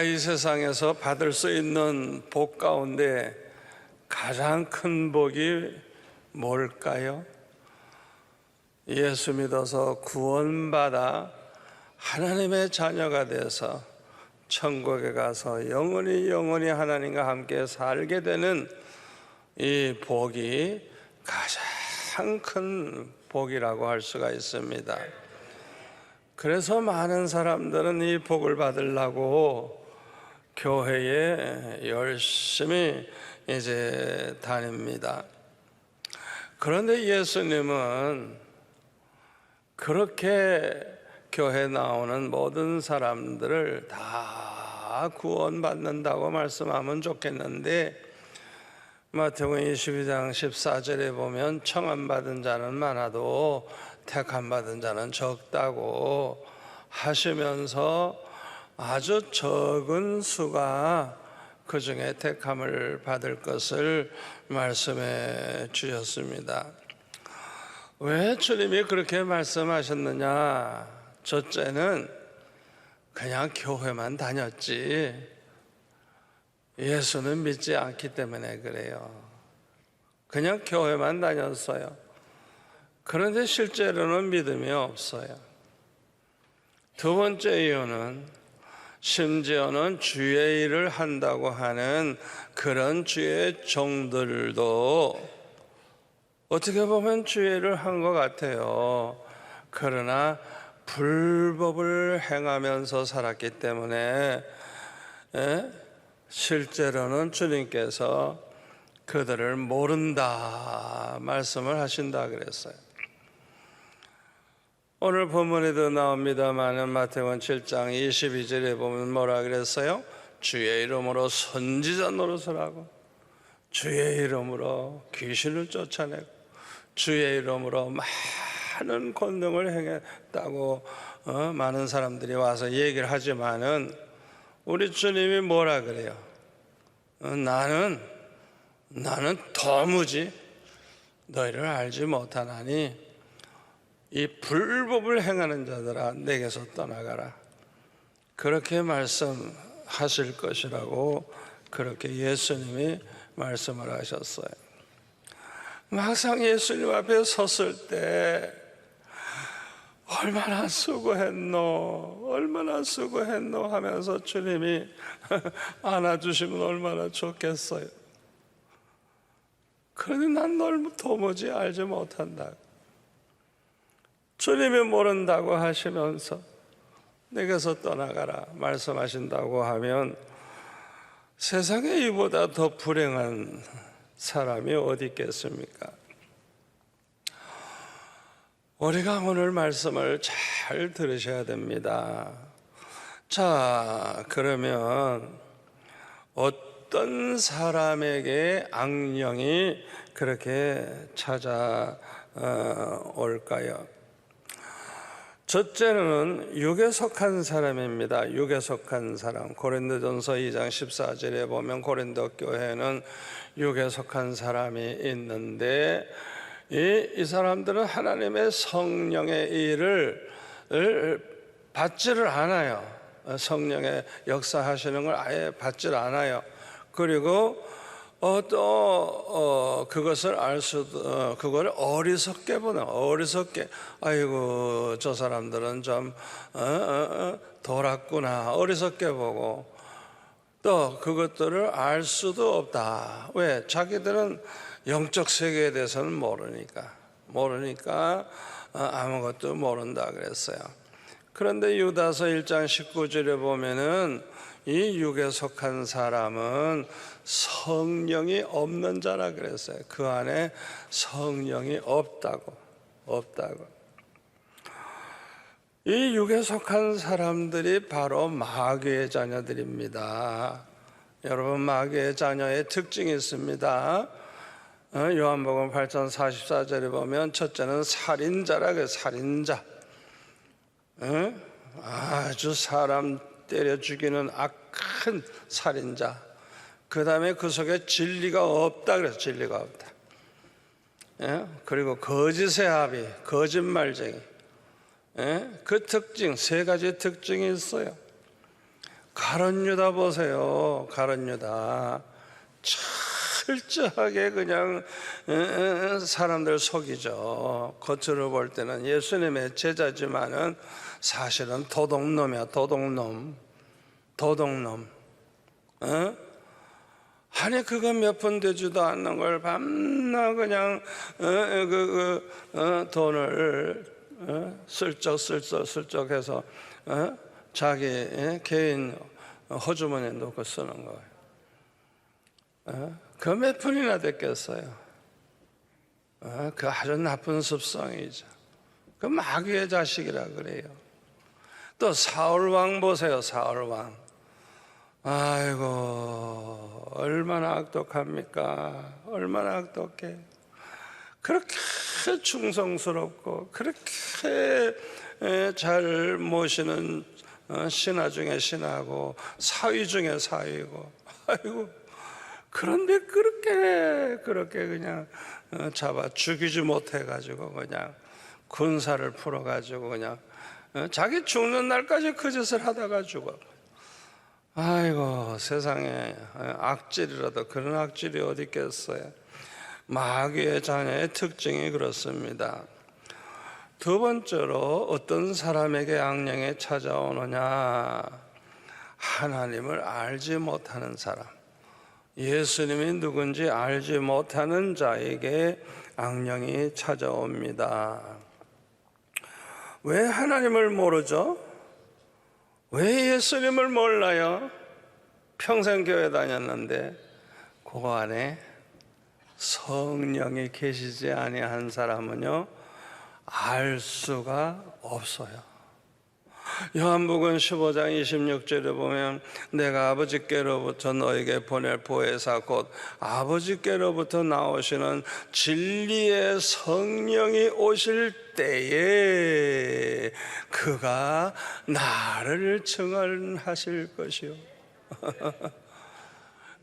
이 세상에서 받을 수 있는 복 가운데 가장 큰 복이 뭘까요? 예수 믿어서 구원받아 하나님의 자녀가 돼서 천국에 가서 영원히 하나님과 함께 살게 되는 이 복이 가장 큰 복이라고 할 수가 있습니다. 그래서 많은 사람들은 이 복을 받으려고 교회에 열심히 이제 다닙니다. 그런데 예수님은 그렇게 교회 나오는 모든 사람들을 다 구원받는다고 말씀하면 좋겠는데, 마태복음 22장 14절에 보면 청함받은 자는 많아도 택함받은 자는 적다고 하시면서 아주 적은 수가 그 중에 택함을 받을 것을 말씀해 주셨습니다. 왜 주님이 그렇게 말씀하셨느냐? 첫째는 그냥 교회만 다녔지 예수는 믿지 않기 때문에 그래요. 그냥 교회만 다녔어요. 그런데 실제로는 믿음이 없어요. 두 번째 이유는 심지어는 주의 일을 한다고 하는 그런 주의 종들도 어떻게 보면 주의 일을 한 것 같아요. 그러나 불법을 행하면서 살았기 때문에 실제로는 주님께서 그들을 모른다 말씀을 하신다 그랬어요. 오늘 본문에도 나옵니다만 마태복음 7장 22절에 보면 뭐라 그랬어요? 주의 이름으로 선지자 노릇을 하고 주의 이름으로 귀신을 쫓아내고 주의 이름으로 많은 권능을 행했다고 많은 사람들이 와서 얘기를 하지만은 우리 주님이 뭐라 그래요? 나는 도무지 너희를 알지 못하나니 이 불법을 행하는 자들아 내게서 떠나가라, 그렇게 말씀하실 것이라고 그렇게 예수님이 말씀을 하셨어요. 막상 예수님 앞에 섰을 때 얼마나 수고했노 하면서 주님이 안아주시면 얼마나 좋겠어요. 그런데 난 널 도무지 알지 못한다. 주님이 모른다고 하시면서 내게서 떠나가라 말씀하신다고 하면 세상에 이보다 더 불행한 사람이 어디 있겠습니까? 우리가 오늘 말씀을 잘 들으셔야 됩니다. 자, 그러면 어떤 사람에게 악령이 그렇게 찾아올까요? 첫째는 육에 속한 사람입니다. 육에 속한 사람. 고린도전서 2장 14절에 보면 고린도 교회는 육에 속한 사람이 있는데 이 사람들은 하나님의 성령의 일을 받지를 않아요. 성령의 역사하시는 걸 아예 받지를 않아요. 그리고 그것을 알 수도 그걸 어리석게 보는, 어리석게, 아이고 저 사람들은 좀 돌았구나 어리석게 보고, 또 그것들을 알 수도 없다. 왜? 자기들은 영적 세계에 대해서는 모르니까 아무것도 모른다 그랬어요. 그런데 유다서 1장 19절에 보면은 이 육에 속한 사람은 성령이 없는 자라 그랬어요. 그 안에 성령이 없다고. 이 육에 속한 사람들이 바로 마귀의 자녀들입니다. 여러분, 마귀의 자녀의 특징이 있습니다. 요한복음 8장 44절에 보면 첫째는 살인자라 그래요. 살인자. 아주 사람 때려 죽이는 악한 살인자. 그 다음에 그 속에 진리가 없다 그래서 진리가 없다. 그리고 거짓의 아비, 거짓말쟁이. 그 특징, 세 가지 특징이 있어요. 가룟 유다 보세요. 가룟 유다 철저하게 그냥 사람들 속이죠. 겉으로 볼 때는 예수님의 제자지만은 사실은 도둑놈이야. 도둑놈. 아니 그거 몇 푼 되지도 않는 걸 밤낮 그냥 돈을 슬쩍 해서 자기 개인 호주머니에 넣고 쓰는 거예요. 그 몇 푼이나 됐겠어요. 그 아주 나쁜 습성이죠. 그 마귀의 자식이라 그래요. 또 사울왕 보세요. 사울왕. 아이고 얼마나 악독합니까? 얼마나 악독해. 그렇게 충성스럽고 그렇게 잘 모시는 신하 중에 신하고 사위 중에 사위고, 아이고 그런데 그렇게 그냥 잡아 죽이지 못해가지고 그냥 군사를 풀어가지고 그냥 자기 죽는 날까지 그 짓을 하다가 죽어. 아이고 세상에 악질이라도 그런 악질이 어디 있겠어요. 마귀의 자녀의 특징이 그렇습니다. 두 번째로 어떤 사람에게 악령이 찾아오느냐, 하나님을 알지 못하는 사람, 예수님이 누군지 알지 못하는 자에게 악령이 찾아옵니다. 왜 하나님을 모르죠? 왜 예수님을 몰라요? 평생 교회 다녔는데 그 안에 성령이 계시지 아니한 사람은요 알 수가 없어요. 요한복음 15장 26절에 보면 내가 아버지께로부터 너에게 보낼 보혜사 곧 아버지께로부터 나오시는 진리의 성령이 오실 때에 그가 나를 증언하실 것이요.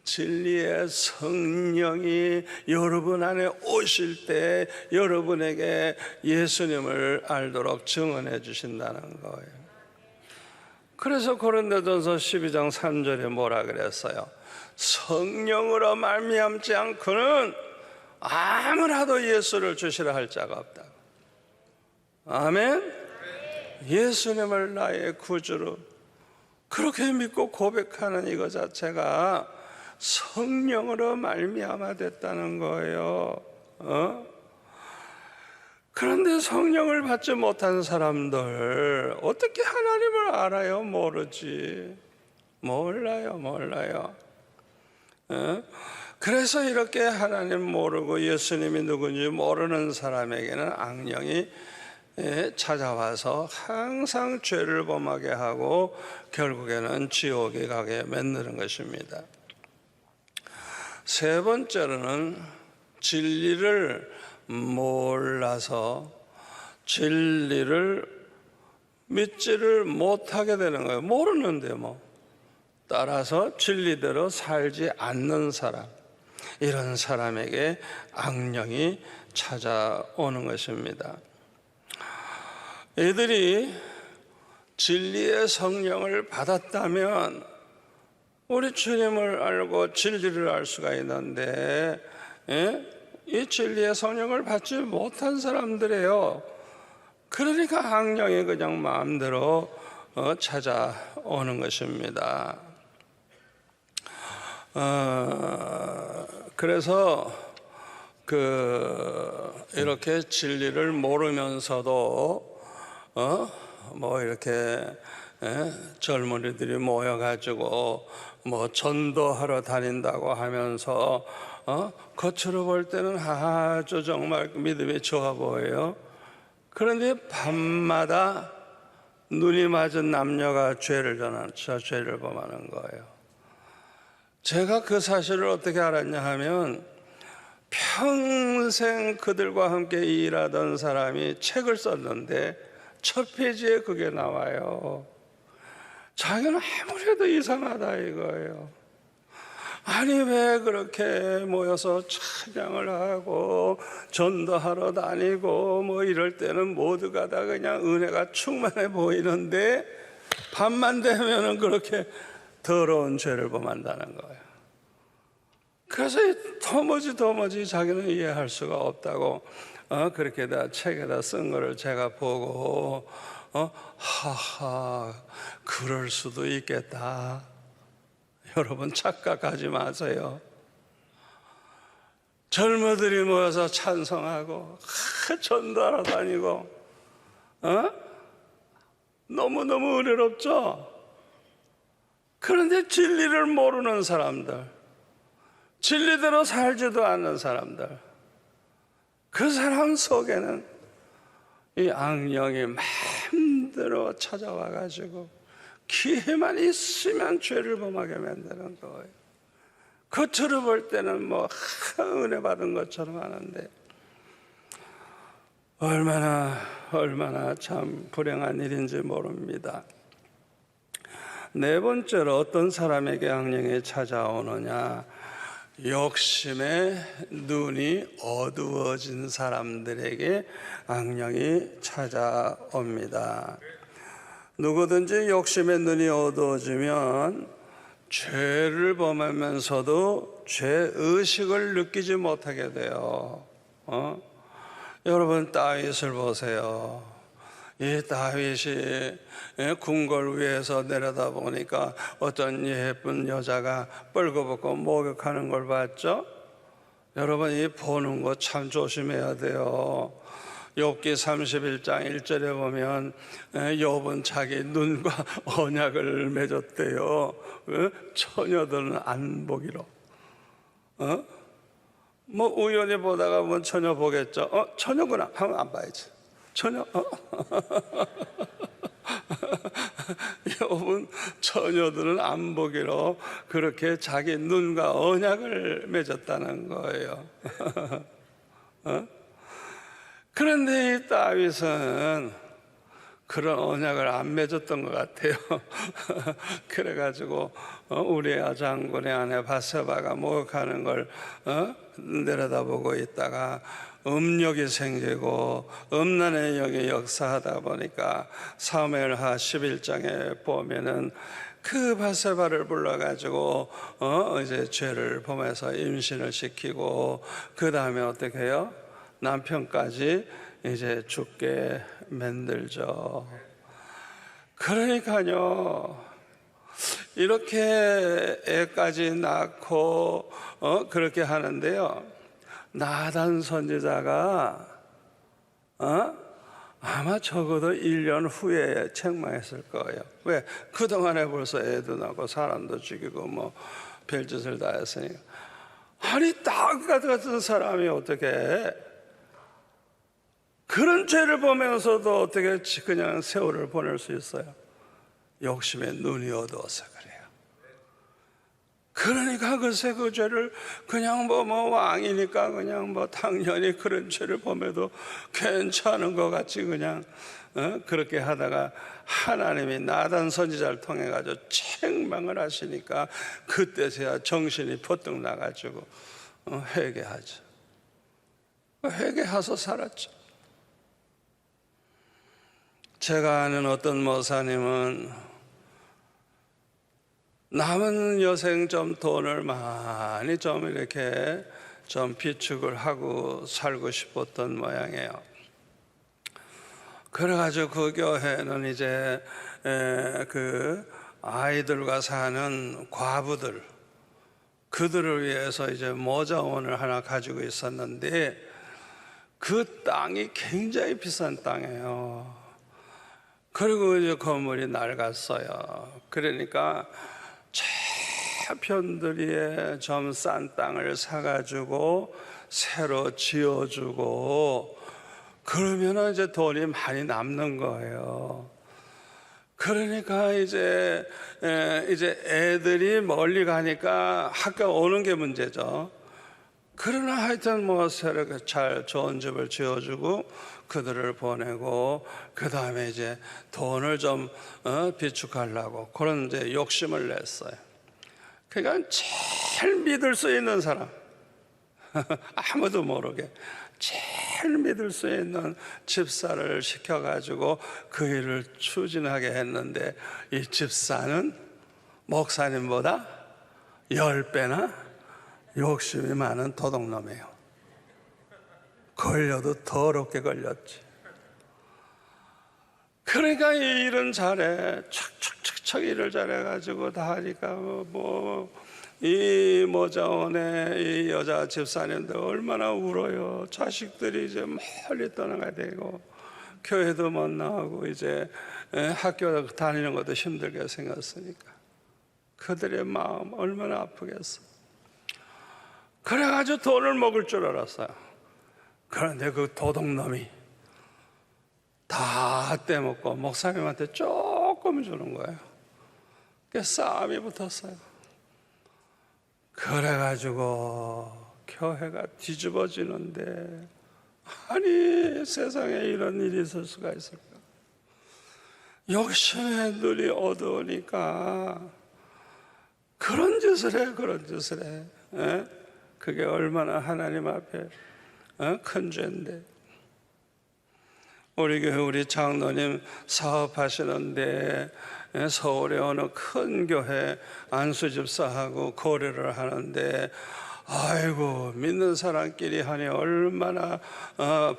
진리의 성령이 여러분 안에 오실 때 여러분에게 예수님을 알도록 증언해 주신다는 거예요. 그래서 고린도전서 12장 3절에 뭐라 그랬어요? 성령으로 말미암지 않고는 아무라도 예수를 주시라 할 자가 없다. 아멘. 예수님을 나의 구주로 그렇게 믿고 고백하는 이거 자체가 성령으로 말미암아 됐다는 거예요. 그런데 성령을 받지 못한 사람들 어떻게 하나님을 알아요? 모르지. 몰라요. 그래서 이렇게 하나님 모르고 예수님이 누군지 모르는 사람에게는 악령이 찾아와서 항상 죄를 범하게 하고 결국에는 지옥에 가게 만드는 것입니다. 세 번째로는 진리를 몰라서 진리를 믿지를 못하게 되는 거예요. 모르는데 따라서 진리대로 살지 않는 사람, 이런 사람에게 악령이 찾아오는 것입니다. 이들이 진리의 성령을 받았다면 우리 주님을 알고 진리를 알 수가 있는데 이 진리의 성령을 받지 못한 사람들이에요. 그러니까 악령이 그냥 마음대로 찾아오는 것입니다. 그래서 이렇게 진리를 모르면서도 이렇게 젊은이들이 모여가지고 전도하러 다닌다고 하면서 겉으로 볼 때는 아주 정말 믿음이 좋아 보여요. 그런데 밤마다 눈이 맞은 남녀가 죄를 범하는 거예요. 제가 그 사실을 어떻게 알았냐 하면 평생 그들과 함께 일하던 사람이 책을 썼는데 첫 페이지에 그게 나와요. 자기는 아무래도 이상하다 이거예요. 아니 왜 그렇게 모여서 찬양을 하고 전도하러 다니고 이럴 때는 모두가 다 그냥 은혜가 충만해 보이는데 밤만 되면은 그렇게 더러운 죄를 범한다는 거예요. 그래서 도무지 자기는 이해할 수가 없다고 그렇게 다 책에다 쓴 거를 제가 보고 하하, 그럴 수도 있겠다. 여러분 착각하지 마세요. 젊은이들이 모여서 찬송하고 전도하러 다니고 너무너무 은혜롭죠. 그런데 진리를 모르는 사람들, 진리대로 살지도 않는 사람들, 그 사람 속에는 이 악령이 마음대로 찾아와 가지고 기회만 있으면 죄를 범하게 만드는 거예요. 겉으로 볼 때는 뭐 은혜 받은 것처럼 하는데 얼마나 참 불행한 일인지 모릅니다. 네 번째로 어떤 사람에게 악령이 찾아오느냐, 욕심의 눈이 어두워진 사람들에게 악령이 찾아옵니다. 누구든지 욕심의 눈이 어두워지면 죄를 범하면서도 죄의식을 느끼지 못하게 돼요. 여러분 다윗을 보세요. 이 다윗이 궁궐 위에서 내려다 보니까 어떤 예쁜 여자가 뻘거벗고 목욕하는 걸 봤죠? 여러분 이 보는 거 참 조심해야 돼요. 욥기 31장 1절에 보면 욥은 자기 눈과 언약을 맺었대요. 처녀들은 안 보기로. 뭐 우연히 보다가 뭐 처녀 보겠죠. 처녀구나 하면 안 봐야지. 처녀. 욥은 처녀들은 안 보기로 그렇게 자기 눈과 언약을 맺었다는 거예요. 그런데 이 다윗은 그런 언약을 안 맺었던 것 같아요. 그래가지고 우리아 장군의 아내 바세바가 목욕하는 걸 내려다보고 있다가 음욕이 생기고 음란의 영이 역사하다 보니까 사무엘하 11장에 보면은 그 바세바를 불러가지고 이제 죄를 범해서 임신을 시키고 그 다음에 어떻게 해요? 남편까지 이제 죽게 만들죠. 그러니까요, 이렇게 애까지 낳고 그렇게 하는데요, 나단 선지자가 아마 적어도 1년 후에 책망했을 거예요. 왜? 그동안에 벌써 애도 낳고 사람도 죽이고 뭐 별짓을 다 했으니까. 아니 땅 같은 사람이 어떻게 그런 죄를 보면서도 어떻게 그냥 세월을 보낼 수 있어요? 욕심에 눈이 어두워서 그래요. 그러니까 글쎄 그 죄를 그냥 뭐 왕이니까 그냥 뭐 당연히 그런 죄를 범해도 괜찮은 것 같이 그냥 그렇게 하다가 하나님이 나단 선지자를 통해 가지고 책망을 하시니까 그때서야 정신이 퍼뜩 나가지고 회개하죠. 회개해서 살았죠. 제가 아는 어떤 목사님은 남은 여생 좀 돈을 많이 좀 이렇게 좀 비축을 하고 살고 싶었던 모양이에요. 그래가지고 그 교회는 이제 그 아이들과 사는 과부들, 그들을 위해서 이제 모자원을 하나 가지고 있었는데 그 땅이 굉장히 비싼 땅이에요. 그리고 이제 건물이 낡았어요. 그러니까 편들이에 좀 싼 땅을 사가지고 새로 지어주고 그러면 이제 돈이 많이 남는 거예요. 그러니까 이제 애들이 멀리 가니까 학교 오는 게 문제죠. 그러나 하여튼 뭐 새로 잘 좋은 집을 지어주고 그들을 보내고 그 다음에 이제 돈을 좀 비축하려고 그런 이제 욕심을 냈어요. 그러니까 제일 믿을 수 있는 사람, 아무도 모르게 제일 믿을 수 있는 집사를 시켜가지고 그 일을 추진하게 했는데 이 집사는 목사님보다 10배나 욕심이 많은 도둑놈이에요. 걸려도 더럽게 걸렸지. 그러니까 이 일은 잘해. 척척척척 일을 잘해가지고 다 하니까 이 모자원에 이 여자 집사님들 얼마나 울어요. 자식들이 이제 멀리 떠나가야 되고 교회도 못 나가고 이제 학교 다니는 것도 힘들게 생겼으니까 그들의 마음 얼마나 아프겠어. 그래가지고 돈을 먹을 줄 알았어요. 그런데 그 도둑놈이 다 떼먹고 목사님한테 조금 주는 거예요. 그래서 싸움이 붙었어요. 그래가지고 교회가 뒤집어지는데, 아니 세상에 이런 일이 있을 수가 있을까? 욕심의 눈이 어두우니까 그런 짓을 해, 그런 짓을 해. 그게 얼마나 하나님 앞에 큰 죄인데. 우리 교회 우리 장로님 사업하시는데 서울의 어느 큰 교회 안수집사하고 거래를 하는데, 아이고 믿는 사람끼리 하니 얼마나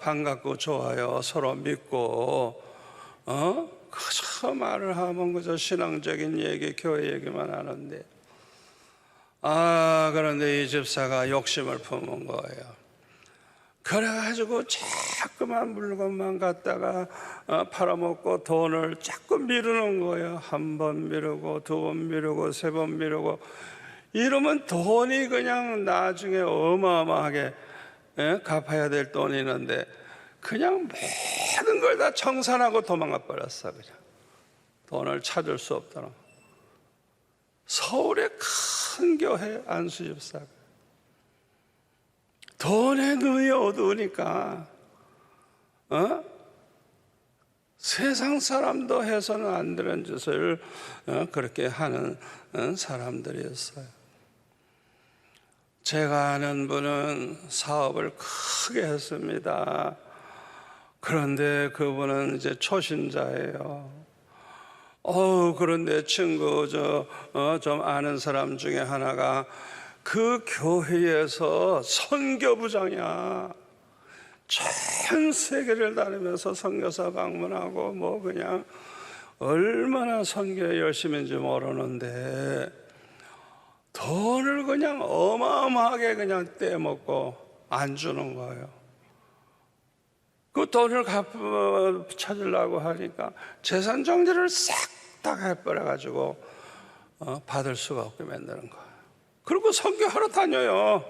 반갑고 좋아요. 서로 믿고 그저 말을 하면 그저 신앙적인 얘기, 교회 얘기만 하는데, 그런데 이 집사가 욕심을 품은 거예요. 그래가지고 자꾸만 물건만 갖다가 팔아먹고 돈을 자꾸 미루는 거예요. 한 번 미루고 두 번 미루고 세 번 미루고, 이러면 돈이 그냥 나중에 어마어마하게 갚아야 될 돈이 있는데 그냥 모든 걸 다 청산하고 도망가 버렸어. 그냥 돈을 찾을 수 없더라. 서울의 큰 교회 안수집사가 돈의 눈이 어두우니까 세상 사람도 해서는 안 되는 짓을 그렇게 하는 사람들이었어요. 제가 아는 분은 사업을 크게 했습니다. 그런데 그분은 이제 초신자예요. 그런데 친구 좀 아는 사람 중에 하나가 그 교회에서 선교부장이야. 전 세계를 다니면서 선교사 방문하고 그냥 얼마나 선교에 열심인지 모르는데 돈을 그냥 어마어마하게 그냥 떼먹고 안 주는 거예요. 그 돈을 찾으려고 하니까 재산 정리를 싹 다 해버려가지고 받을 수가 없게 만드는 거예요. 그리고 선교하러 다녀요.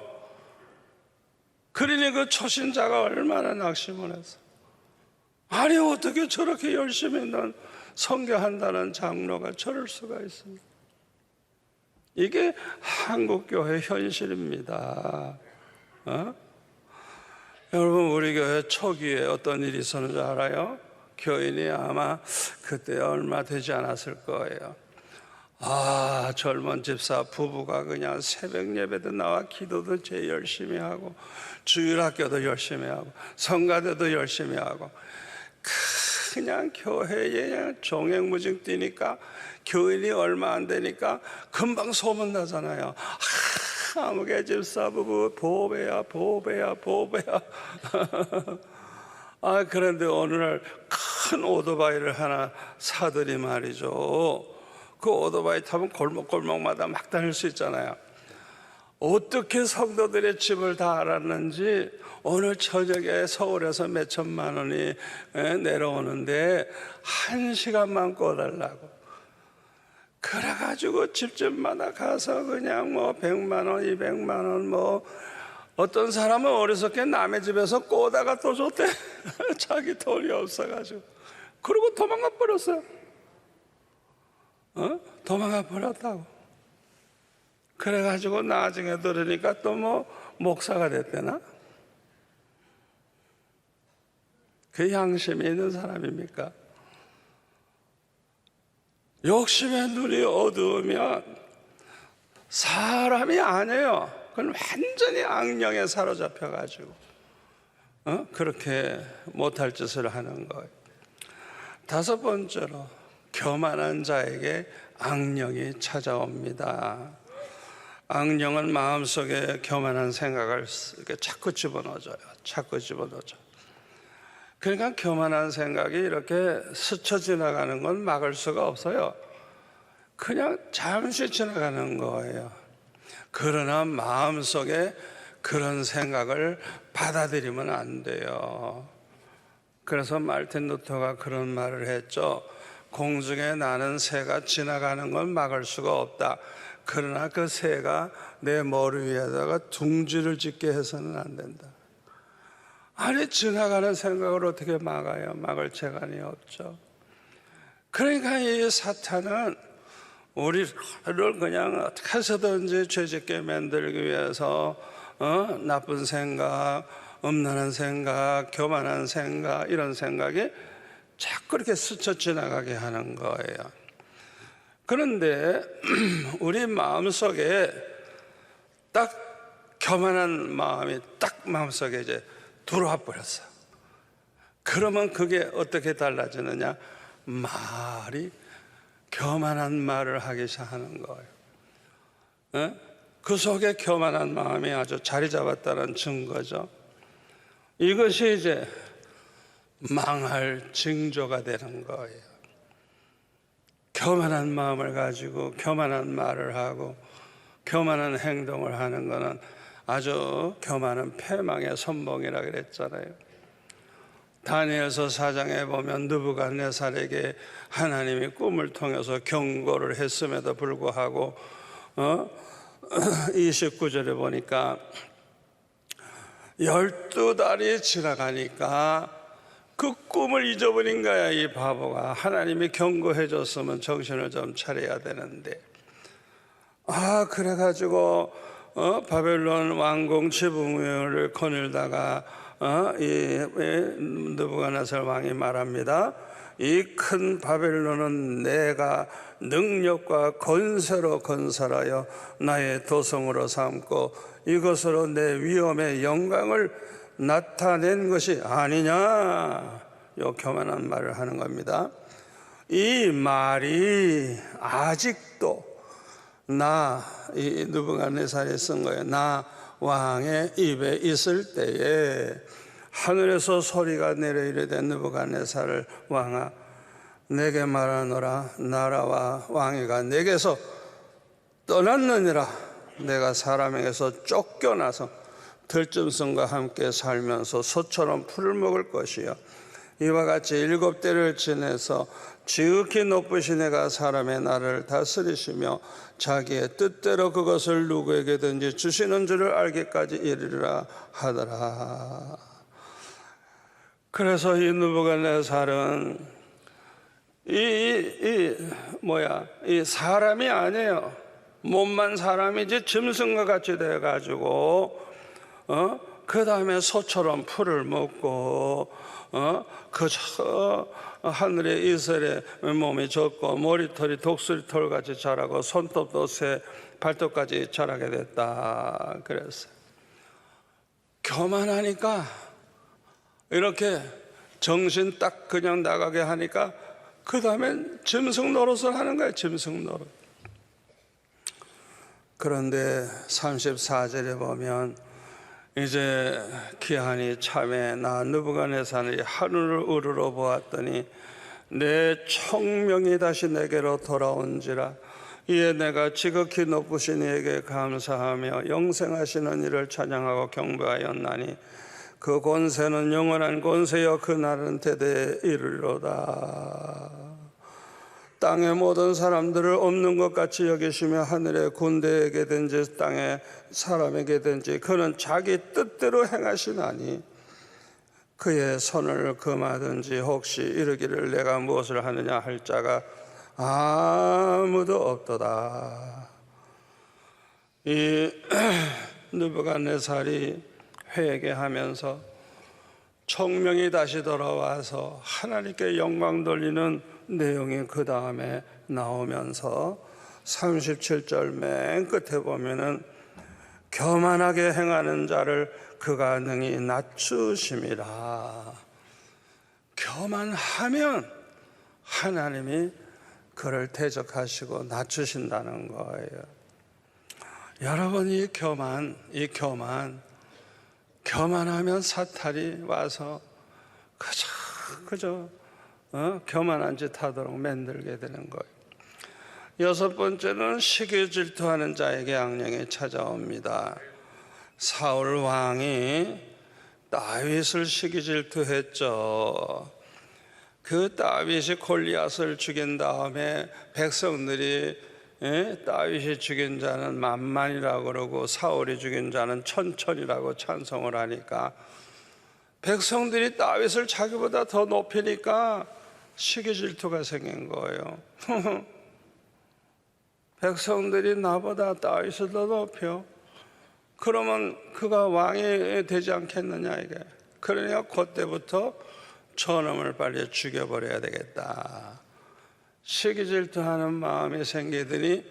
그러니 그 초신자가 얼마나 낙심을 했어. 아니 어떻게 저렇게 열심히 난 선교한다는 장로가 저럴 수가 있습니까? 이게 한국교회 현실입니다. 여러분, 우리 교회 초기에 어떤 일이 있었는지 알아요? 교인이 아마 그때 얼마 되지 않았을 거예요. 젊은 집사 부부가 그냥 새벽 예배도 나와 기도도 제일 열심히 하고 주일학교도 열심히 하고 성가대도 열심히 하고 그냥 교회에 그냥 종횡무진 뛰니까 교인이 얼마 안 되니까 금방 소문나잖아요. 아무개 집사 부부 보배야. 그런데 어느 날 큰 오토바이를 하나 사더니 말이죠. 그 오토바이 타면 골목골목마다 막 다닐 수 있잖아요. 어떻게 성도들의 집을 다 알았는지 오늘 저녁에 서울에서 몇 천만 원이 내려오는데 1시간만 꺼달라고. 그래가지고 집집마다 가서 그냥 100만 원, 200만 원 어떤 사람은 어리석게 남의 집에서 꼬다가 또 줬대. 자기 돈이 없어가지고. 그리고 도망가 버렸어요. 도망가 버렸다고. 그래가지고 나중에 들으니까 또 목사가 됐대나? 그 양심이 있는 사람입니까? 욕심의 눈이 어두우면 사람이 아니에요. 그건 완전히 악령에 사로잡혀가지고 그렇게 못할 짓을 하는 거예요. 5번째로, 교만한 자에게 악령이 찾아옵니다. 악령은 마음속에 교만한 생각을 이렇게 자꾸 집어넣어줘요. 자꾸 집어넣어줘. 그러니까 교만한 생각이 이렇게 스쳐 지나가는 건 막을 수가 없어요. 그냥 잠시 지나가는 거예요. 그러나 마음속에 그런 생각을 받아들이면 안 돼요. 그래서 말틴 루터가 그런 말을 했죠. 공중에 나는 새가 지나가는 건 막을 수가 없다. 그러나 그 새가 내 머리 위에다가 둥지를 짓게 해서는 안 된다. 아니, 지나가는 생각을 어떻게 막아요? 막을 재간이 없죠. 그러니까 이 사탄은 우리를 그냥 어떻게 해서든지 죄짓게 만들기 위해서 나쁜 생각, 음란한 생각, 교만한 생각, 이런 생각이 자꾸 이렇게 스쳐 지나가게 하는 거예요. 그런데 우리 마음속에 딱 교만한 마음이 딱 마음속에 이제 들어와 버렸어. 그러면 그게 어떻게 달라지느냐? 말이 교만한 말을 하기 시작하는 거예요. 그 속에 교만한 마음이 아주 자리 잡았다는 증거죠. 이것이 이제 망할 징조가 되는 거예요. 교만한 마음을 가지고 교만한 말을 하고 교만한 행동을 하는 것은 아주 교만한 패망의 선봉이라 그랬잖아요. 다니엘서 4장에 보면 느부갓네살에게 하나님이 꿈을 통해서 경고를 했음에도 불구하고 29절에 보니까 12달이 지나가니까 그 꿈을 잊어버린 거야. 이 바보가. 하나님이 경고해 줬으면 정신을 좀 차려야 되는데, 그래가지고 바벨론 왕궁 지붕을 거닐다가 이 느부갓네살 왕이 말합니다. 이 큰 바벨론은 내가 능력과 권세로 건설하여 나의 도성으로 삼고 이것으로 내 위엄의 영광을 나타낸 것이 아니냐. 요 교만한 말을 하는 겁니다. 이 말이 아직도 이 느부갓네살이 쓴 거예요. 나 왕의 입에 있을 때에 하늘에서 소리가 내려 이르되 느부갓네살 왕아, 내게 말하노라. 나라와 왕위가 내게서 떠났느니라. 내가 사람에게서 쫓겨나서 들짐승과 함께 살면서 소처럼 풀을 먹을 것이요, 이와 같이 7대를 지내서 지극히 높으신 이가 사람의 나라를 다스리시며 자기의 뜻대로 그것을 누구에게든지 주시는 줄을 알기까지 이르리라 하더라. 그래서 이 느부갓네살은 이 사람이 아니에요. 몸만 사람이지 짐승과 같이 돼가지고 그 다음에 소처럼 풀을 먹고 그저 하늘에 이슬에 몸이 젖고 머리털이 독수리털 같이 자라고 손톱도 새 발톱까지 자라게 됐다 그랬어요. 교만하니까 이렇게 정신 딱 그냥 나가게 하니까 그 다음엔 짐승 노릇을 하는 거예요. 짐승 노릇. 그런데 34절에 보면 이제 기한이 참에 나 느부갓네살이 하늘을 우러러 보았더니 내 총명이 다시 내게로 돌아온지라. 이에 내가 지극히 높으신 이에게 감사하며 영생하시는 이를 찬양하고 경배하였나니 그 권세는 영원한 권세여 그 날은 대대에 이르리로다. 땅의 모든 사람들을 없는 것 같이 여기시며 하늘의 군대에게든지 땅의 사람에게든지 그는 자기 뜻대로 행하시나니 그의 손을 금하든지 혹시 이르기를 내가 무엇을 하느냐 할 자가 아무도 없도다. 이 느부갓네살이 회개하면서 총명이 다시 돌아와서 하나님께 영광 돌리는 내용이 그 다음에 나오면서 37절 맨 끝에 보면은 교만하게 행하는 자를 그가 능히 낮추심이라. 교만하면 하나님이 그를 대적하시고 낮추신다는 거예요. 여러분, 이 교만하면 사탄이 와서 그저 교만한 짓 하도록 만들게 되는 거예요. 여섯 번째는 시기 질투하는 자에게 악령이 찾아옵니다. 사울 왕이 다윗을 시기 질투했죠. 그 다윗이 골리앗을 죽인 다음에 백성들이 다윗이 죽인 자는 만만이라고 그러고 사울이 죽인 자는 천천이라고 찬송을 하니까 백성들이 다윗을 자기보다 더 높이니까 시기 질투가 생긴 거예요. 백성들이 나보다 다윗을 더 높여, 그러면 그가 왕이 되지 않겠느냐 이게. 그러니까 그때부터 저놈을 빨리 죽여버려야 되겠다. 시기 질투하는 마음이 생기더니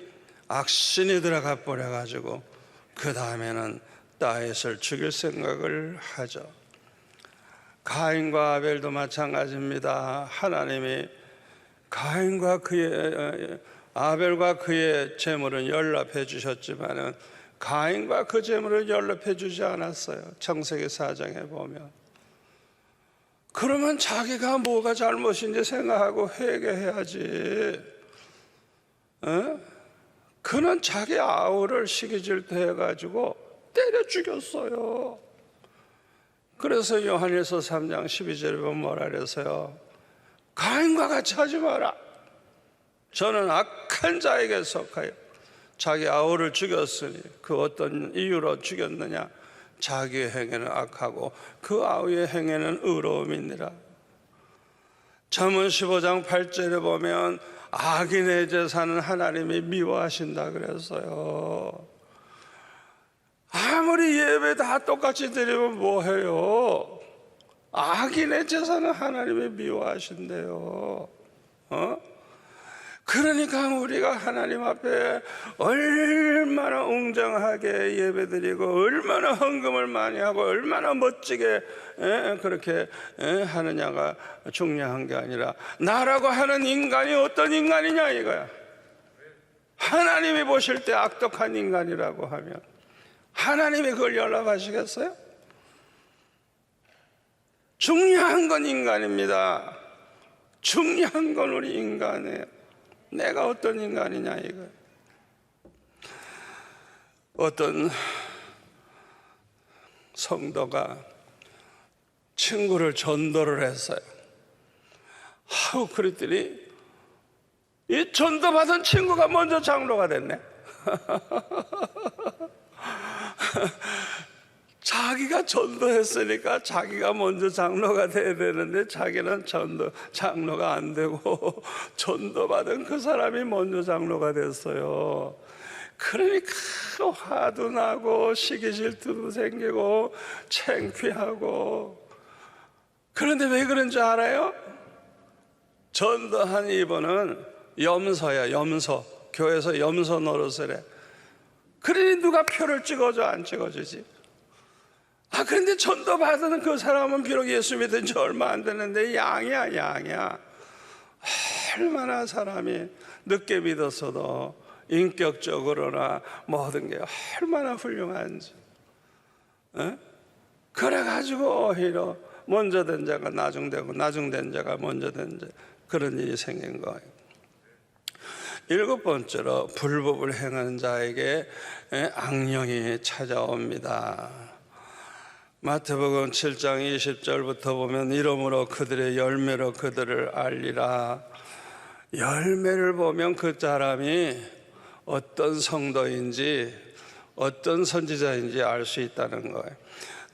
악신이 들어가 버려가지고 그 다음에는 다윗을 죽일 생각을 하죠. 가인과 아벨도 마찬가지입니다. 하나님이 아벨과 그의 제물은 연락해 주셨지만은 가인과 그 제물을 연락해 주지 않았어요. 창세기 4장에 보면. 그러면 자기가 뭐가 잘못인지 생각하고 회개해야지. 그는 자기 아우를 시기 질투해가지고 때려 죽였어요. 그래서 요한일서 3장 12절에 보면 뭐라 그랬어요? 가인과 같이 하지 마라. 저는 악한 자에게 속하여 자기 아우를 죽였으니 그 어떤 이유로 죽였느냐? 자기의 행위는 악하고 그 아우의 행위는 의로움이니라. 잠언 15장 8절에 보면 악인의 제사는 하나님이 미워하신다 그랬어요. 아무리 예배 다 똑같이 드리면 뭐해요? 악인의 제사는 하나님이 미워하신대요. 그러니까 우리가 하나님 앞에 얼마나 웅장하게 예배드리고 얼마나 헌금을 많이 하고 얼마나 멋지게 그렇게 하느냐가 중요한 게 아니라 나라고 하는 인간이 어떤 인간이냐 이거야. 하나님이 보실 때 악독한 인간이라고 하면 하나님이 그걸 연락하시겠어요? 중요한 건 인간입니다. 중요한 건 우리 인간이에요. 내가 어떤 인간이냐 이거. 어떤 성도가 친구를 전도를 했어요. 그랬더니 이 전도받은 친구가 먼저 장로가 됐네. 자기가 전도했으니까 자기가 먼저 장로가 돼야 되는데 자기는 장로가 안 되고 전도받은 그 사람이 먼저 장로가 됐어요. 그러니까 화도 나고 시기 질투도 생기고 창피하고. 그런데 왜 그런지 알아요? 전도한 이분은 염소야, 염소. 교회에서 염소 노릇을 해. 그러니 누가 표를 찍어줘 안 찍어주지? 그런데 전도 받은 그 사람은 비록 예수 믿은 지 얼마 안 되는데 양이야. 얼마나 사람이 늦게 믿었어도 인격적으로나 모든 게 얼마나 훌륭한지. 그래가지고 오히려 먼저 된 자가 나중되고 나중된 자가 먼저 된 자, 그런 일이 생긴 거예요. 일곱 번째로 불법을 행하는 자에게 악령이 찾아옵니다. 마태복음 7장 20절부터 보면 이러므로 그들의 열매로 그들을 알리라. 열매를 보면 그 사람이 어떤 성도인지 어떤 선지자인지 알 수 있다는 거예요.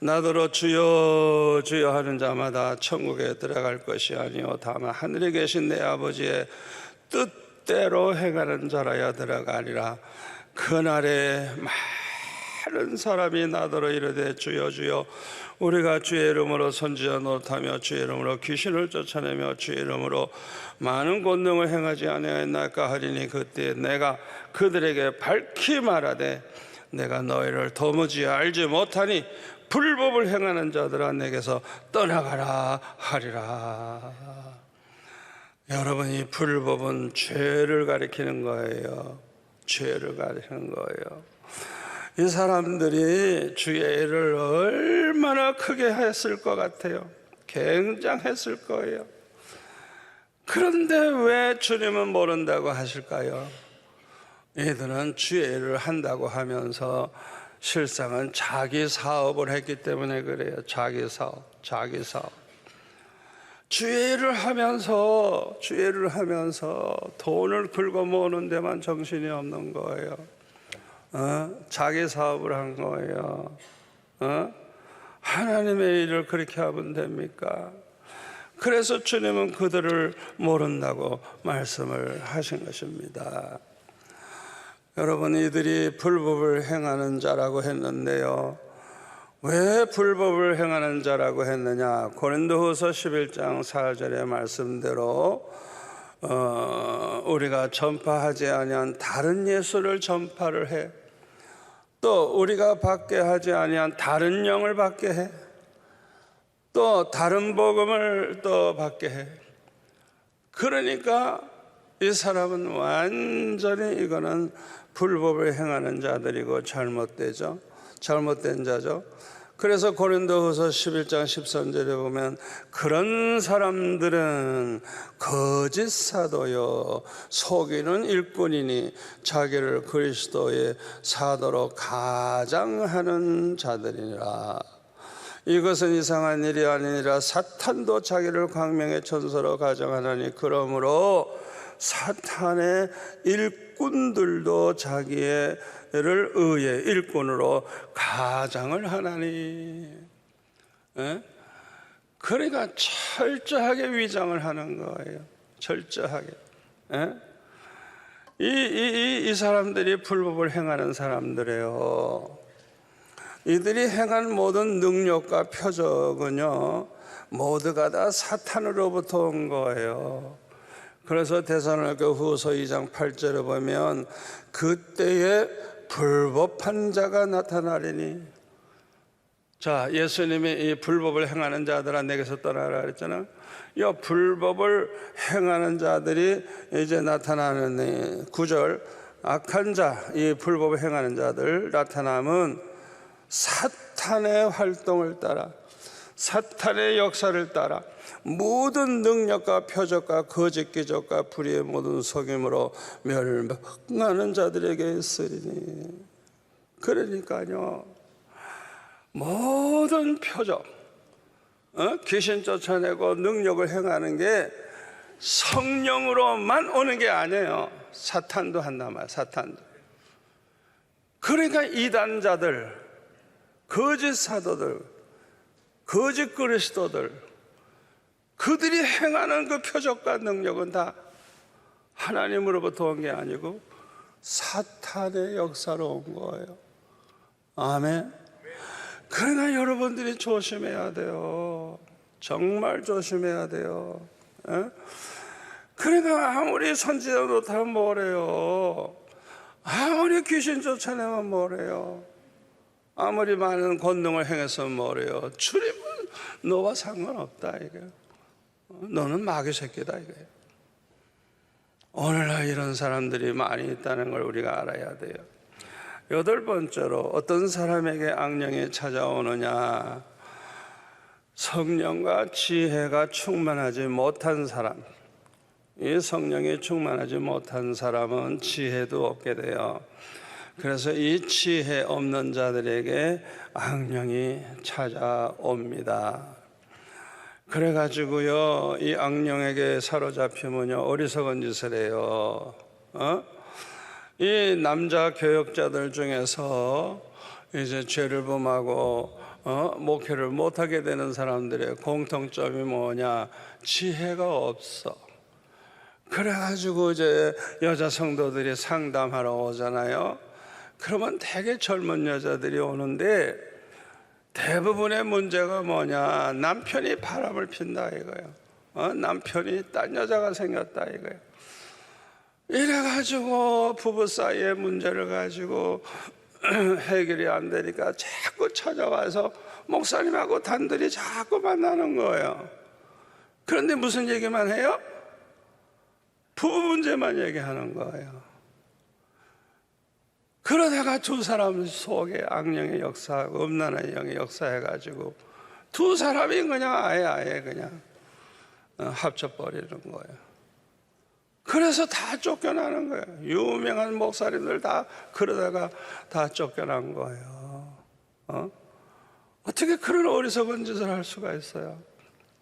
나더러 주여 주여 하는 자마다 천국에 들어갈 것이 아니요 다만 하늘에 계신 내 아버지의 뜻대로 행하는 자라야 들어가리라. 그날에 많은 사람이 나더러 이르되 주여 주여 우리가 주의 이름으로 선지자 노릇하며 주의 이름으로 귀신을 쫓아내며 주의 이름으로 많은 권능을 행하지 아니하였나이까 하리니 그때 내가 그들에게 밝히 말하되 내가 너희를 도무지 알지 못하니 불법을 행하는 자들아 내게서 떠나가라 하리라. 여러분, 이 불법은 죄를 가리키는 거예요. 죄를 가리키는 거예요. 이 사람들이 주의를 얼마나 크게 했을 것 같아요. 굉장했을 거예요. 그런데 왜 주님은 모른다고 하실까요? 이들은 주의를 한다고 하면서 실상은 자기 사업을 했기 때문에 그래요. 자기 사업. 주의를 하면서 돈을 긁어 모으는 데만 정신이 없는 거예요. 자기 사업을 한 거예요. 하나님의 일을 그렇게 하면 됩니까? 그래서 주님은 그들을 모른다고 말씀을 하신 것입니다. 여러분, 이들이 불법을 행하는 자라고 했는데요, 왜 불법을 행하는 자라고 했느냐? 고린도후서 11장 4절의 말씀대로 우리가 전파하지 아니한 다른 예수를 전파를 해, 또 우리가 받게 하지 아니한 다른 영을 받게 해, 또 다른 복음을 또 받게 해. 그러니까 이 사람은 완전히 이거는 불법을 행하는 자들이고 잘못된 자죠. 그래서 고린도후서 11장 13절에 보면 그런 사람들은 거짓 사도요 속이는 일꾼이니 자기를 그리스도의 사도로 가장하는 자들이니라. 이것은 이상한 일이 아니니라. 사탄도 자기를 광명의 천사로 가장하나니 그러므로 사탄의 일꾼들도 자기를 의의 일꾼으로 가장을 하나니. 그러니까 철저하게 위장을 하는 거예요. 철저하게. 이 사람들이 불법을 행하는 사람들이에요. 이들이 행한 모든 능력과 표적은요 모두가 다 사탄으로부터 온 거예요. 그래서 데살로니가 후서 2장 8절에 보면 그때에 불법한 자가 나타나리니. 자, 예수님이 이 불법을 행하는 자들아 내게서 떠나라 그랬잖아요. 이 불법을 행하는 자들이 이제 나타나는 9절, 악한 자, 이 불법을 행하는 자들 나타남은 사탄의 활동을 따라, 사탄의 역사를 따라 모든 능력과 표적과 거짓 기적과 불의의 모든 속임으로 멸망하는 자들에게 있으리니. 그러니까요 모든 표적, 귀신 쫓아내고 능력을 행하는 게 성령으로만 오는 게 아니에요. 사탄도 한단 말이에요. 사탄도. 그러니까 이단자들, 거짓 사도들, 거짓 그리스도들, 그들이 행하는 그 표적과 능력은 다 하나님으로부터 온 게 아니고 사탄의 역사로 온 거예요. 아멘. 그러나 여러분들이 조심해야 돼요. 정말 조심해야 돼요. 그러니까 아무리 선지자 노릇하면 뭐래요? 아무리 귀신 쫓아내면 뭐래요? 아무리 많은 권능을 행해서 뭐래요? 주님은 너와 상관없다 이거예요. 너는 마귀 새끼다 이거예요. 오늘날 이런 사람들이 많이 있다는 걸 우리가 알아야 돼요. 8번째로 어떤 사람에게 악령이 찾아오느냐? 성령과 지혜가 충만하지 못한 사람. 이 성령이 충만하지 못한 사람은 지혜도 없게 돼요. 그래서 이 지혜 없는 자들에게 악령이 찾아옵니다. 그래가지고요 이 악령에게 사로잡히면요 어리석은 짓을 해요. 이 남자 교역자들 중에서 이제 죄를 범하고 목회를 못하게 되는 사람들의 공통점이 뭐냐? 지혜가 없어. 그래가지고 이제 여자 성도들이 상담하러 오잖아요. 그러면 되게 젊은 여자들이 오는데 대부분의 문제가 뭐냐? 남편이 바람을 핀다 이거예요. 남편이 딴 여자가 생겼다 이거예요. 이래가지고 부부 사이의 문제를 가지고 해결이 안 되니까 자꾸 찾아와서 목사님하고 단둘이 자꾸 만나는 거예요. 그런데 무슨 얘기만 해요? 부부 문제만 얘기하는 거예요. 그러다가 두 사람 속에 악령의 역사, 음란의 영의 역사해가지고 두 사람이 그냥 아예 그냥 합쳐버리는 거예요. 그래서 다 쫓겨나는 거예요. 유명한 목사님들 다 그러다가 다 쫓겨난 거예요. 어떻게 그런 어리석은 짓을 할 수가 있어요?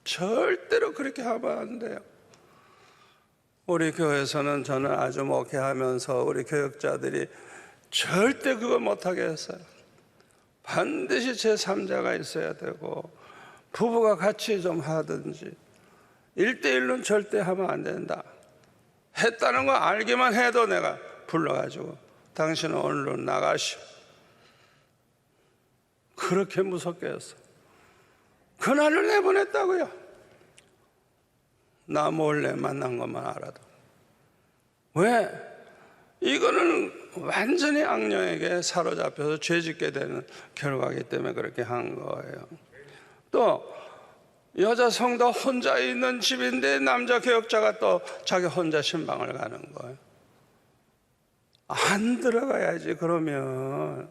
절대로 그렇게 하면 안 돼요. 우리 교회에서는 저는 아주 목회하면서 우리 교역자들이 절대 그거 못하게 했어요. 반드시 제3자가 있어야 되고 부부가 같이 좀 하든지 1대1로 절대 하면 안 된다. 했다는 거 알기만 해도 내가 불러가지고 당신은 오늘로 나가시오. 그렇게 무섭게 했어요. 그날을 내보냈다고요. 나 몰래 만난 것만 알아도. 왜? 이거는 완전히 악령에게 사로잡혀서 죄짓게 되는 결과이기 때문에 그렇게 한 거예요. 또 여자 성도 혼자 있는 집인데 남자 교역자가 또 자기 혼자 신방을 가는 거예요. 안 들어가야지. 그러면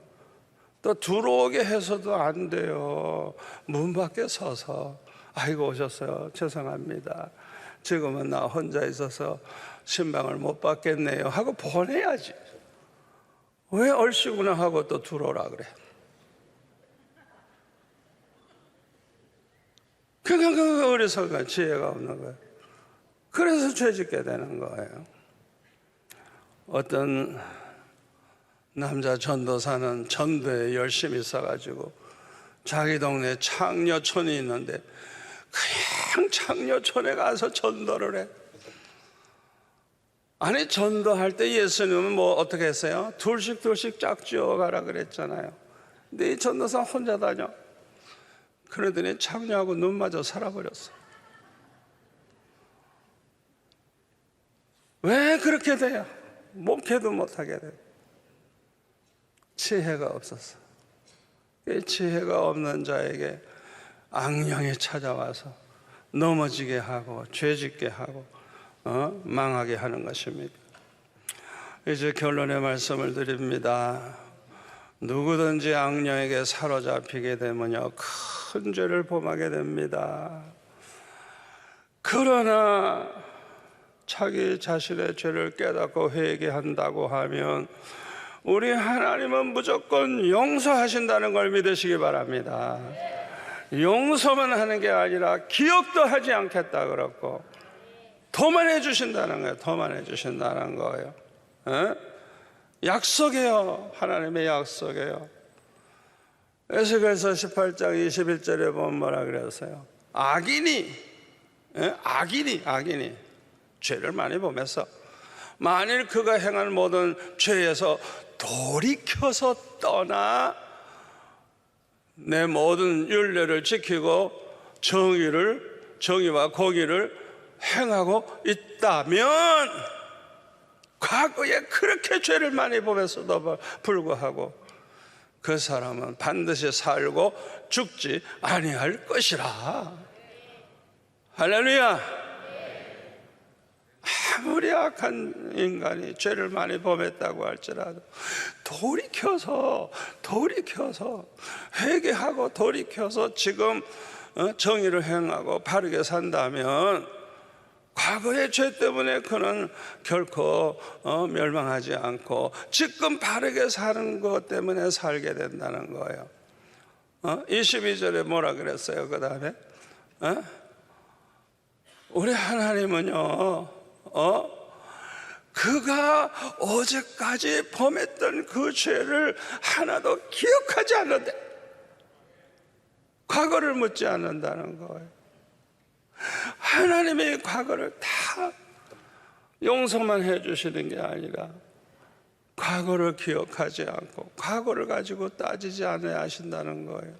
또 들어오게 해서도 안 돼요. 문 밖에 서서 아이고 오셨어요. 죄송합니다. 지금은 나 혼자 있어서 신방을 못 받겠네요 하고 보내야지. 왜 얼씨구나 하고 또 들어오라 그래. 그러니까 그 어리석은 지혜가 없는 거예요. 그래서 죄짓게 되는 거예요. 어떤 남자 전도사는 전도에 열심히 있어가지고 자기 동네에 창녀촌이 있는데 그냥 창녀촌에 가서 전도를 해. 아니 전도할 때 예수님은 뭐 어떻게 했어요? 둘씩 짝지어 가라 그랬잖아요. 근데 이 전도사 혼자 다녀. 그러더니 창녀하고 눈마저 살아버렸어. 왜 그렇게 돼요? 목회도 못하게 돼요. 지혜가 없었어. 이 지혜가 없는 자에게 악령이 찾아와서 넘어지게 하고 죄짓게 하고 망하게 하는 것입니다. 이제 결론의 말씀을 드립니다. 누구든지 악령에게 사로잡히게 되면요 큰 죄를 범하게 됩니다. 그러나 자기 자신의 죄를 깨닫고 회개한다고 하면 우리 하나님은 무조건 용서하신다는 걸 믿으시기 바랍니다. 용서만 하는 게 아니라 기억도 하지 않겠다 그랬고 도만해 주신다는 거예요. 도만해 주신다는 거예요. 약속이에요. 하나님의 약속이에요. 에스겔서 18장 21절에 보면 뭐라 그랬어요? 악인이 죄를 많이 범해서 만일 그가 행한 모든 죄에서 돌이켜서 떠나 내 모든 율례를 지키고 정의와 공의를 행하고 있다면 과거에 그렇게 죄를 많이 범했어도 불구하고 그 사람은 반드시 살고 죽지 아니할 것이라. 할렐루야. 아무리 악한 인간이 죄를 많이 범했다고 할지라도 돌이켜서 회개하고 돌이켜서 지금 정의를 행하고 바르게 산다면 과거의 죄 때문에 그는 결코 멸망하지 않고 지금 바르게 사는 것 때문에 살게 된다는 거예요. 22절에 뭐라 그랬어요? 그 다음에 우리 하나님은요 그가 어제까지 범했던 그 죄를 하나도 기억하지 않는데 과거를 묻지 않는다는 거예요. 하나님의 과거를 다 용서만 해주시는 게 아니라 과거를 기억하지 않고 과거를 가지고 따지지 않아야 하신다는 거예요.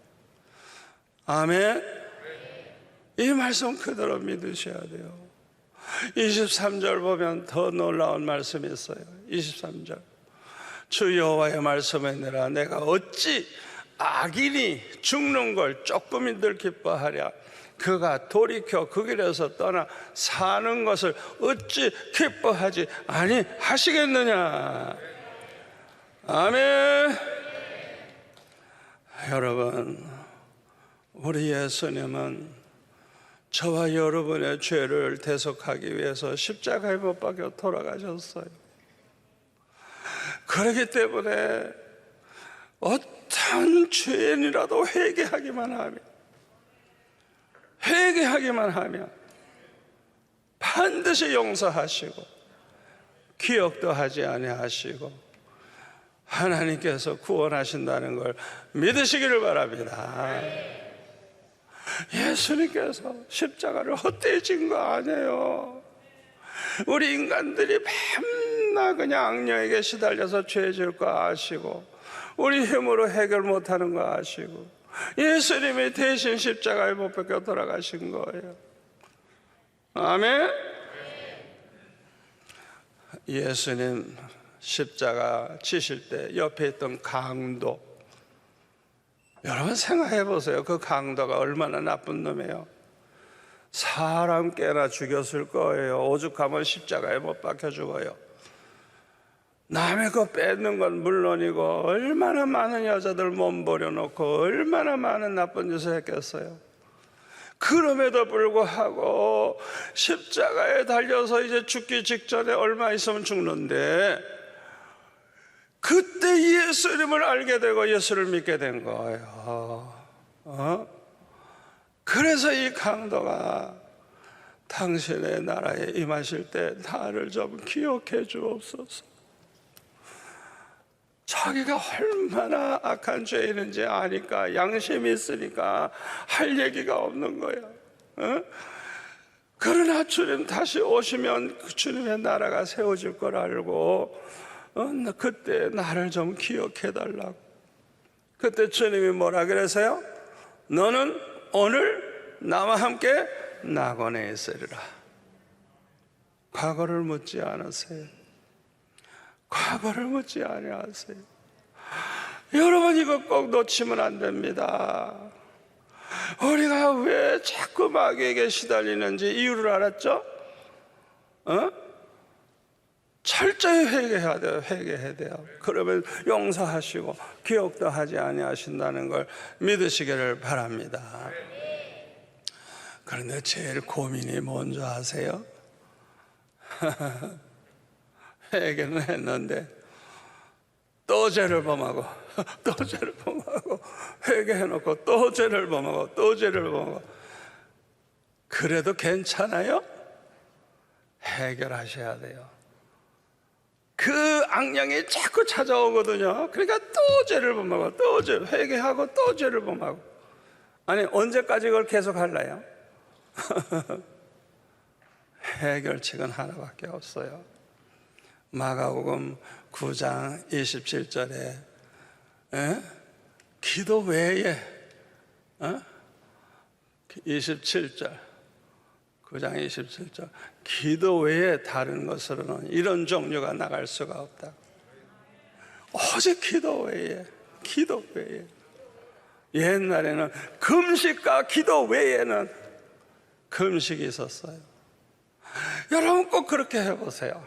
아멘. 이 말씀 그대로 믿으셔야 돼요. 23절 보면 더 놀라운 말씀이 있어요. 23절 주 여호와의 말씀에 내가 어찌 악인이 죽는 걸 조금인들 기뻐하랴. 그가 돌이켜 그 길에서 떠나 사는 것을 어찌 기뻐하지 아니하시겠느냐. 아멘. 여러분, 우리 예수님은 저와 여러분의 죄를 대속하기 위해서 십자가에 못 박혀 돌아가셨어요. 그렇기 때문에 어떤 죄인이라도 회개하기만 하면 반드시 용서하시고 기억도 하지 아니하시고 하나님께서 구원하신다는 걸 믿으시기를 바랍니다. 예수님께서 십자가를 헛되이 진 거 아니에요. 우리 인간들이 맨날 그냥 악령에게 시달려서 죄 지을 거 아시고 우리 힘으로 해결 못하는 거 아시고 예수님이 대신 십자가에 못 박혀 돌아가신 거예요. 아멘. 예수님 십자가 치실 때 옆에 있던 강도, 여러분 생각해 보세요. 그 강도가 얼마나 나쁜 놈이에요. 사람 꽤나 죽였을 거예요. 오죽하면 십자가에 못 박혀 죽어요. 남의 거 뺏는 건 물론이고 얼마나 많은 여자들 몸버려 놓고 얼마나 많은 나쁜 짓을 했겠어요. 그럼에도 불구하고 십자가에 달려서 이제 죽기 직전에 얼마 있으면 죽는데 그때 예수님을 알게 되고 예수를 믿게 된 거예요. 그래서 이 강도가 당신의 나라에 임하실 때 나를 좀 기억해 주옵소서. 자기가 얼마나 악한 죄인인지 아니까, 양심이 있으니까 할 얘기가 없는 거야. 그러나 주님 다시 오시면 그 주님의 나라가 세워질 걸 알고 그때 나를 좀 기억해 달라고. 그때 주님이 뭐라 그러세요? 너는 오늘 나와 함께 낙원에 있으리라. 과거를 묻지 않으세요. 과거를 묻지 아니하세요. 여러분, 이거 꼭 놓치면 안 됩니다. 우리가 왜 자꾸 마귀에게 시달리는지 이유를 알았죠? 철저히 회개해야 돼요. 회개해야 돼요. 그러면 용서하시고 기억도 하지 아니하신다는 걸 믿으시기를 바랍니다. 그런데 제일 고민이 뭔지 아세요? 회개는 했는데 또 죄를 범하고 또 죄를 범하고 회개해놓고 또 죄를 범하고 또 죄를 범하고. 그래도 괜찮아요? 해결하셔야 돼요. 그 악령이 자꾸 찾아오거든요. 그러니까 또 죄를 범하고 또 죄, 회개하고 또 죄를 범하고. 아니, 언제까지 그걸 계속 할래요? 해결책은 하나밖에 없어요. 마가복음 9장 27절에 기도 외에 27절 9장 27절 기도 외에 다른 것으로는 이런 종류가 나갈 수가 없다. 오직 기도 외에. 옛날에는 금식과 기도 외에는 금식이 있었어요. 여러분 꼭 그렇게 해보세요.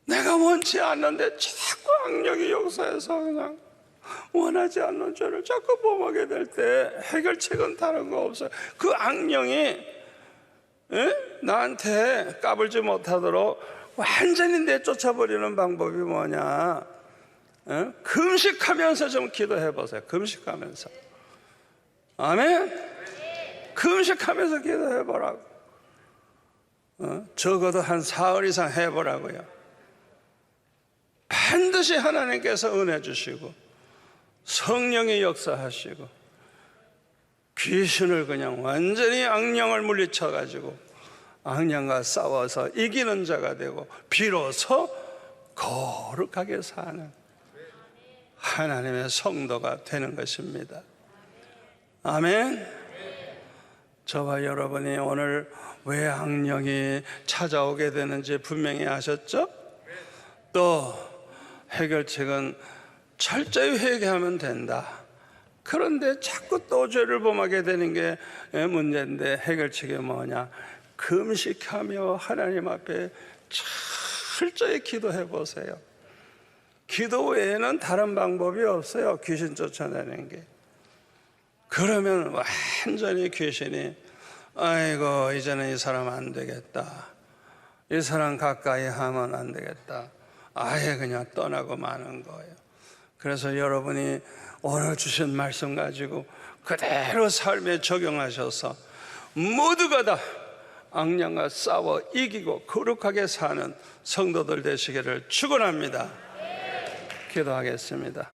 내가 원치 않는데 자꾸 악령이 역사해서 그냥 원하지 않는 죄를 자꾸 범하게 될 때 해결책은 다른 거 없어요. 그 악령이 나한테 까불지 못하도록 완전히 내쫓아버리는 방법이 뭐냐? 금식하면서 좀 기도해 보세요. 금식하면서. 아멘. 금식하면서 기도해 보라고. 적어도 한 사흘 이상 해보라고요. 반드시 하나님께서 은혜 주시고 성령이 역사하시고 귀신을 그냥 완전히 악령을 물리쳐 가지고 악령과 싸워서 이기는 자가 되고 비로소 거룩하게 사는 하나님의 성도가 되는 것입니다. 아멘. 저와 여러분이 오늘 왜 악령이 찾아오게 되는지 분명히 아셨죠? 또 해결책은 철저히 회개하면 된다. 그런데 자꾸 또 죄를 범하게 되는 게 문제인데 해결책이 뭐냐? 금식하며 하나님 앞에 철저히 기도해 보세요. 기도 외에는 다른 방법이 없어요. 귀신 쫓아내는 게. 그러면 완전히 귀신이 아이고 이제는 이 사람 안 되겠다, 이 사람 가까이 하면 안 되겠다, 아예 그냥 떠나고 마는 거예요. 그래서 여러분이 오늘 주신 말씀 가지고 그대로 삶에 적용하셔서 모두가 다 악령과 싸워 이기고 거룩하게 사는 성도들 되시기를 축원합니다. 기도하겠습니다.